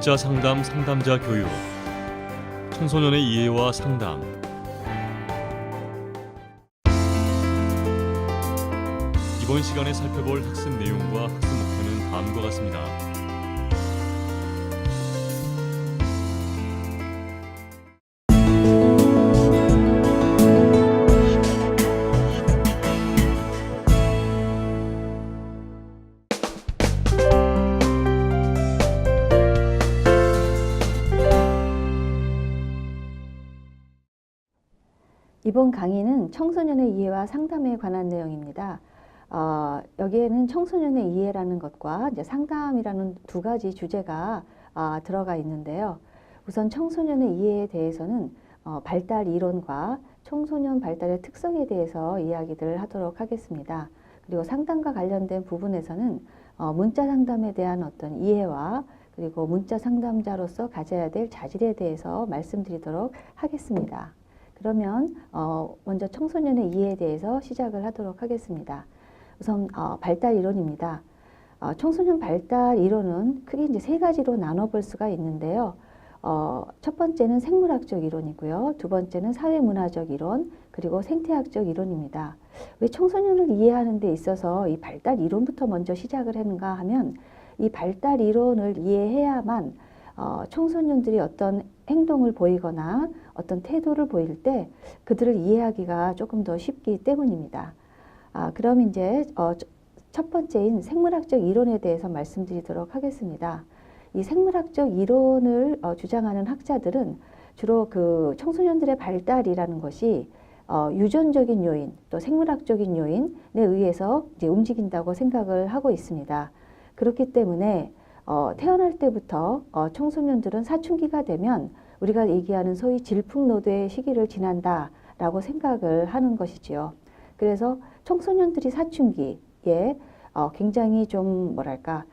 문자 상담 상담자 교육, 청소년의 이해와 상담. 이번 시간에 살펴볼 학습 내용과 학습 목표는 다음과 같습니다. 이번 강의는 청소년의 이해와 상담에 관한 내용입니다. 여기에는 청소년의 이해라는 것과 이제 상담이라는 두 가지 주제가 들어가 있는데요. 우선 청소년의 이해에 대해서는 발달 이론과 청소년 발달의 특성에 대해서 이야기를 하도록 하겠습니다. 그리고 상담과 관련된 부분에서는 문자 상담에 대한 어떤 이해와 그리고 문자 상담자로서 가져야 될 자질에 대해서 말씀드리도록 하겠습니다. 그러면 먼저 청소년의 이해에 대해서 시작을 하도록 하겠습니다. 우선 발달 이론입니다. 청소년 발달 이론은 크게 이제 세 가지로 나눠볼 수가 있는데요. 첫 번째는 생물학적 이론이고요. 두 번째는 사회문화적 이론, 그리고 생태학적 이론입니다. 왜 청소년을 이해하는 데 있어서 이 발달 이론부터 먼저 시작을 했는가 하면 이 발달 이론을 이해해야만 청소년들이 어떤 행동을 보이거나 어떤 태도를 보일 때 그들을 이해하기가 조금 더 쉽기 때문입니다. 그럼 이제 첫 번째인 생물학적 이론에 대해서 말씀드리도록 하겠습니다. 이 생물학적 이론을 주장하는 학자들은 주로 그 청소년들의 발달이라는 것이 유전적인 요인 또 생물학적인 요인에 의해서 이제 움직인다고 생각을 하고 있습니다. 그렇기 때문에 태어날 때부터 청소년들은 사춘기가 되면 우리가 얘기하는 소위 질풍노도의 시기를 지난다라고 생각을 하는 것이지요. 그래서 청소년들이 사춘기에 굉장히 좀 뭐랄까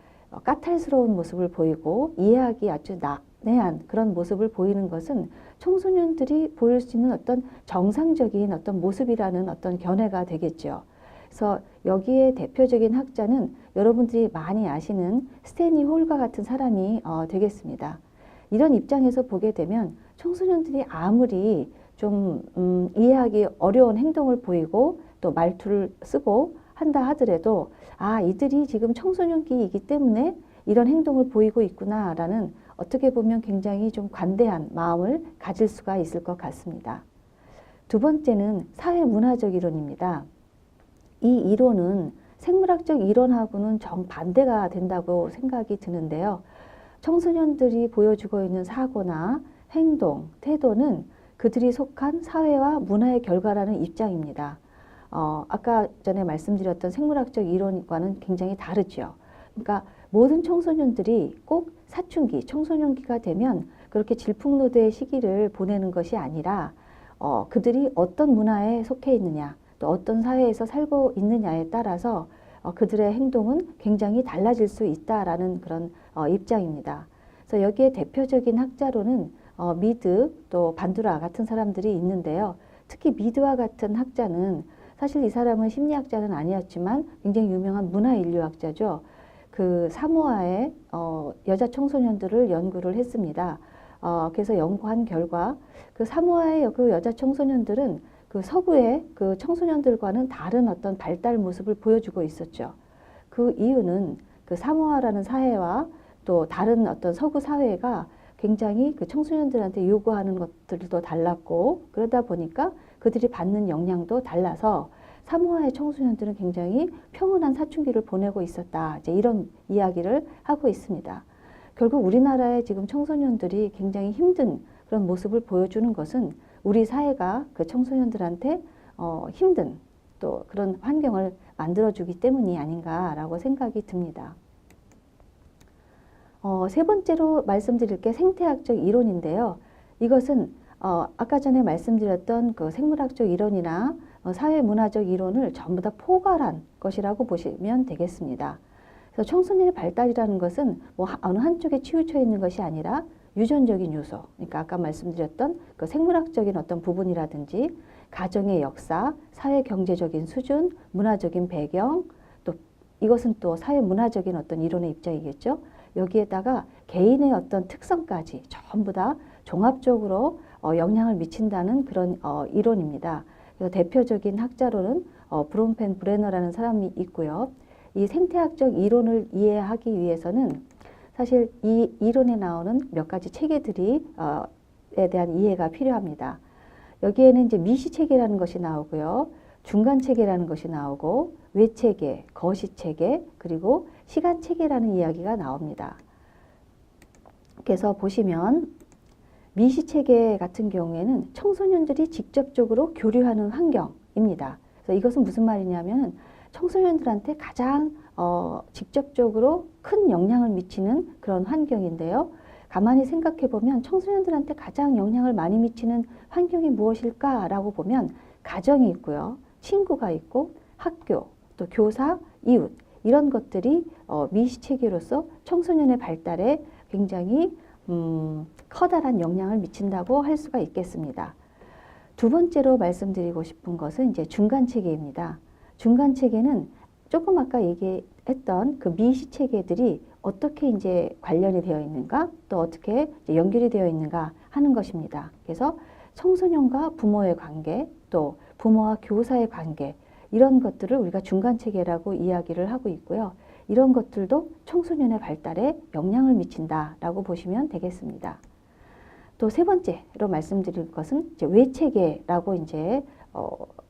까탈스러운 모습을 보이고 이해하기 아주 난해한 그런 모습을 보이는 것은 청소년들이 보일 수 있는 어떤 정상적인 어떤 모습이라는 어떤 견해가 되겠죠. 그래서 여기에 대표적인 학자는 여러분들이 많이 아시는 스탠리 홀과 같은 사람이 되겠습니다. 이런 입장에서 보게 되면 청소년들이 아무리 좀 이해하기 어려운 행동을 보이고 또 말투를 쓰고 한다 하더라도 이들이 지금 청소년기이기 때문에 이런 행동을 보이고 있구나라는 어떻게 보면 굉장히 좀 관대한 마음을 가질 수가 있을 것 같습니다. 두 번째는 사회문화적 이론입니다. 이 이론은 생물학적 이론하고는 정반대가 된다고 생각이 드는데요. 청소년들이 보여주고 있는 사고나 행동, 태도는 그들이 속한 사회와 문화의 결과라는 입장입니다. 아까 전에 말씀드렸던 생물학적 이론과는 굉장히 다르죠. 그러니까 모든 청소년들이 꼭 사춘기, 청소년기가 되면 그렇게 질풍노도의 시기를 보내는 것이 아니라 그들이 어떤 문화에 속해 있느냐, 또 어떤 사회에서 살고 있느냐에 따라서 그들의 행동은 굉장히 달라질 수 있다라는 그런 입장입니다. 그래서 여기에 대표적인 학자로는 미드 또 반두라 같은 사람들이 있는데요. 특히 미드와 같은 학자는 사실 이 사람은 심리학자는 아니었지만 굉장히 유명한 문화인류학자죠. 그 사모아의 여자 청소년들을 연구를 했습니다. 그래서 연구한 결과 그 사모아의 그 여자 청소년들은 그 서구의 그 청소년들과는 다른 어떤 발달 모습을 보여주고 있었죠. 그 이유는 그 사모아라는 사회와 또 다른 어떤 서구 사회가 굉장히 그 청소년들한테 요구하는 것들도 달랐고 그러다 보니까 그들이 받는 영향도 달라서 사모아의 청소년들은 굉장히 평온한 사춘기를 보내고 있었다. 이제 이런 이야기를 하고 있습니다. 결국 우리나라의 지금 청소년들이 굉장히 힘든 그런 모습을 보여주는 것은 우리 사회가 그 청소년들한테 힘든 또 그런 환경을 만들어주기 때문이 아닌가라고 생각이 듭니다. 세 번째로 말씀드릴 게 생태학적 이론인데요. 이것은 아까 전에 말씀드렸던 그 생물학적 이론이나 사회문화적 이론을 전부 다 포괄한 것이라고 보시면 되겠습니다. 그래서 청소년의 발달이라는 것은 뭐 어느 한쪽에 치우쳐 있는 것이 아니라 유전적인 요소, 그러니까 아까 말씀드렸던 그 생물학적인 어떤 부분이라든지 가정의 역사, 사회 경제적인 수준, 문화적인 배경, 또 이것은 또 사회 문화적인 어떤 이론의 입장이겠죠. 여기에다가 개인의 어떤 특성까지 전부 다 종합적으로 영향을 미친다는 그런 이론입니다. 그래서 대표적인 학자로는 브롬펜 브레너라는 사람이 있고요. 이 생태학적 이론을 이해하기 위해서는 사실 이 이론에 나오는 몇 가지 체계들이 에 대한 이해가 필요합니다. 여기에는 이제 미시체계라는 것이 나오고요. 중간체계라는 것이 나오고 외체계, 거시체계, 그리고 시간체계라는 이야기가 나옵니다. 그래서 보시면 미시체계 같은 경우에는 청소년들이 직접적으로 교류하는 환경입니다. 그래서 이것은 무슨 말이냐면 청소년들한테 가장 직접적으로 큰 영향을 미치는 그런 환경인데요. 가만히 생각해 보면 청소년들한테 가장 영향을 많이 미치는 환경이 무엇일까라고 보면 가정이 있고요. 친구가 있고 학교, 또 교사, 이웃 이런 것들이 미시체계로서 청소년의 발달에 굉장히 커다란 영향을 미친다고 할 수가 있겠습니다. 두 번째로 말씀드리고 싶은 것은 이제 중간체계입니다. 중간체계는 조금 아까 얘기했던 그 미시체계들이 어떻게 이제 관련이 되어 있는가, 또 어떻게 이제 연결이 되어 있는가 하는 것입니다. 그래서 청소년과 부모의 관계, 또 부모와 교사의 관계, 이런 것들을 우리가 중간체계라고 이야기를 하고 있고요. 이런 것들도 청소년의 발달에 영향을 미친다라고 보시면 되겠습니다. 또 세 번째로 말씀드릴 것은 이제 외체계라고 이제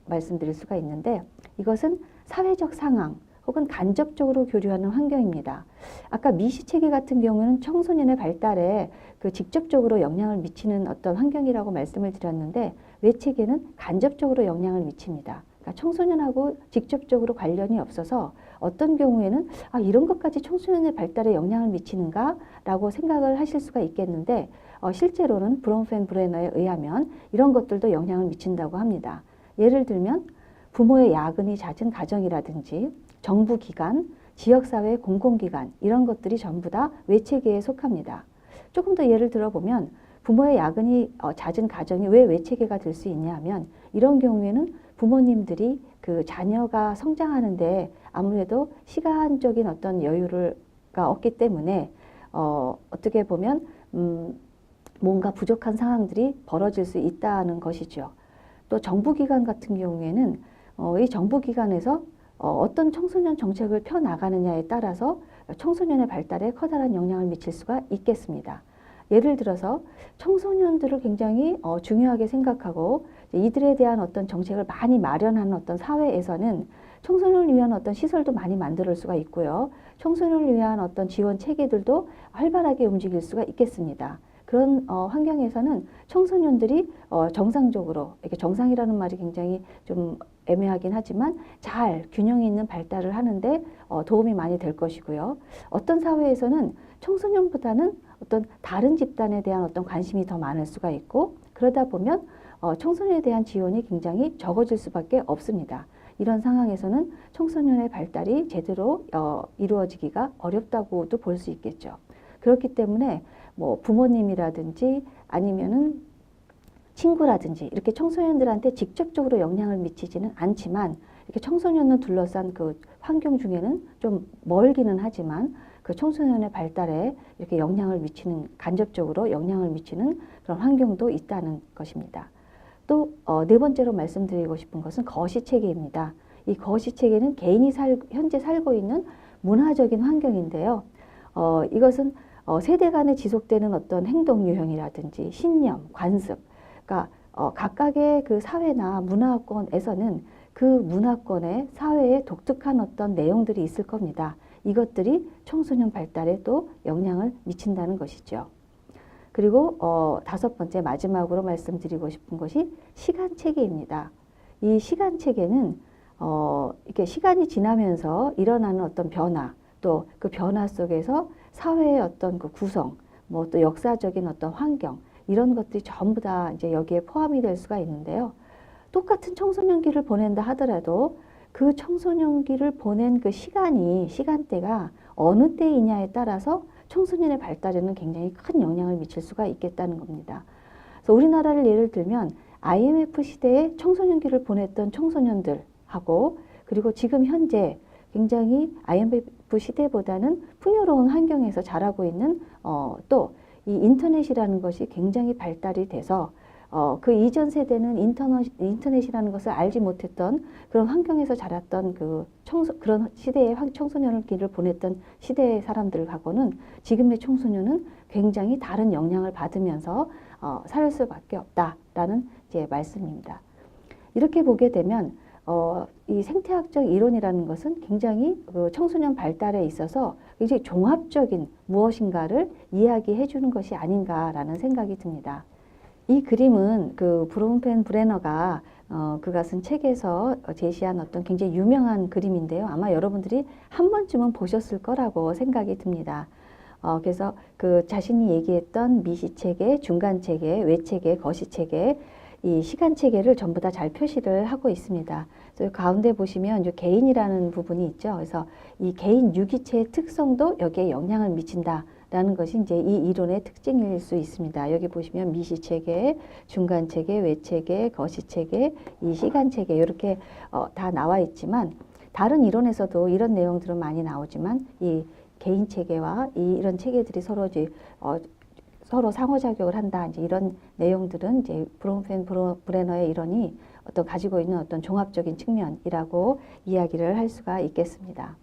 말씀드릴 수가 있는데 이것은 사회적 상황 혹은 간접적으로 교류하는 환경입니다. 아까 미시체계 같은 경우는 청소년의 발달에 그 직접적으로 영향을 미치는 어떤 환경이라고 말씀을 드렸는데 외체계는 간접적으로 영향을 미칩니다. 그러니까 청소년하고 직접적으로 관련이 없어서 어떤 경우에는 이런 것까지 청소년의 발달에 영향을 미치는가라고 생각을 하실 수가 있겠는데 실제로는 브롬펜 브레너에 의하면 이런 것들도 영향을 미친다고 합니다. 예를 들면 부모의 야근이 잦은 가정이라든지 정부기관, 지역사회 공공기관 이런 것들이 전부 다 외체계에 속합니다. 조금 더 예를 들어보면 부모의 야근이 잦은 가정이 왜 외체계가 될 수 있냐 하면 이런 경우에는 부모님들이 그 자녀가 성장하는데 아무래도 시간적인 어떤 여유가 없기 때문에 어떻게 보면 뭔가 부족한 상황들이 벌어질 수 있다는 것이죠. 또 정부기관 같은 경우에는 이 정부기관에서 어떤 청소년 정책을 펴나가느냐에 따라서 청소년의 발달에 커다란 영향을 미칠 수가 있겠습니다. 예를 들어서 청소년들을 굉장히 중요하게 생각하고 이들에 대한 어떤 정책을 많이 마련하는 어떤 사회에서는 청소년을 위한 어떤 시설도 많이 만들 수가 있고요. 청소년을 위한 어떤 지원 체계들도 활발하게 움직일 수가 있겠습니다. 그런 환경에서는 청소년들이 정상적으로, 이렇게 정상이라는 말이 굉장히 좀 애매하긴 하지만 잘 균형 있는 발달을 하는데 도움이 많이 될 것이고요. 어떤 사회에서는 청소년보다는 어떤 다른 집단에 대한 어떤 관심이 더 많을 수가 있고 그러다 보면 청소년에 대한 지원이 굉장히 적어질 수밖에 없습니다. 이런 상황에서는 청소년의 발달이 제대로 이루어지기가 어렵다고도 볼 수 있겠죠. 그렇기 때문에 뭐 부모님이라든지 아니면은 친구라든지 이렇게 청소년들한테 직접적으로 영향을 미치지는 않지만 이렇게 청소년을 둘러싼 그 환경 중에는 좀 멀기는 하지만 그 청소년의 발달에 이렇게 영향을 미치는, 간접적으로 영향을 미치는 그런 환경도 있다는 것입니다. 또 네 번째로 말씀드리고 싶은 것은 거시체계입니다. 이 거시체계는 개인이 현재 살고 있는 문화적인 환경인데요. 이것은 세대 간에 지속되는 어떤 행동 유형이라든지 신념, 관습, 그러니까 각각의 그 사회나 문화권에서는 그 문화권의 사회에 독특한 어떤 내용들이 있을 겁니다. 이것들이 청소년 발달에 또 영향을 미친다는 것이죠. 그리고 다섯 번째 마지막으로 말씀드리고 싶은 것이 시간체계입니다. 이 시간체계는 이렇게 시간이 지나면서 일어나는 어떤 변화, 또 그 변화 속에서 사회의 어떤 그 구성, 뭐 또 역사적인 어떤 환경 이런 것들이 전부 다 이제 여기에 포함이 될 수가 있는데요. 똑같은 청소년기를 보낸다 하더라도 그 청소년기를 보낸 그 시간대가 어느 때이냐에 따라서 청소년의 발달에는 굉장히 큰 영향을 미칠 수가 있겠다는 겁니다. 그래서 우리나라를 예를 들면 IMF 시대에 청소년기를 보냈던 청소년들하고 그리고 지금 현재 굉장히 IMF 그 시대보다는 풍요로운 환경에서 자라고 있는 또 이 인터넷이라는 것이 굉장히 발달이 돼서 그 이전 세대는 인터넷이라는 것을 알지 못했던 그런 환경에서 자랐던 그런 시대의 청소년기를 보냈던 시대의 사람들하고는 지금의 청소년은 굉장히 다른 영향을 받으면서 살 수밖에 없다라는 이제 말씀입니다. 이렇게 보게 되면 이 생태학적 이론이라는 것은 굉장히 그 청소년 발달에 있어서 굉장히 종합적인 무엇인가를 이야기해 주는 것이 아닌가라는 생각이 듭니다. 이 그림은 그 브롬펜 브레너가 그가 쓴 책에서 제시한 어떤 굉장히 유명한 그림인데요. 아마 여러분들이 한 번쯤은 보셨을 거라고 생각이 듭니다. 그래서 그 자신이 얘기했던 미시체계, 중간체계, 외체계, 거시체계, 이 시간체계를 전부 다 잘 표시를 하고 있습니다. 그래서 가운데 보시면 이제 개인이라는 부분이 있죠. 그래서 이 개인 유기체의 특성도 여기에 영향을 미친다라는 것이 이제 이 이론의 특징일 수 있습니다. 여기 보시면 미시체계, 중간체계, 외체계, 거시체계, 이 시간체계 이렇게 다 나와 있지만 다른 이론에서도 이런 내용들은 많이 나오지만 이 개인 체계와 이런 체계들이 서로 상호작용을 한다. 이제 이런 내용들은 이제 브롬펜 브레너의 이론이 가지고 있는 어떤 종합적인 측면이라고 이야기를 할 수가 있겠습니다.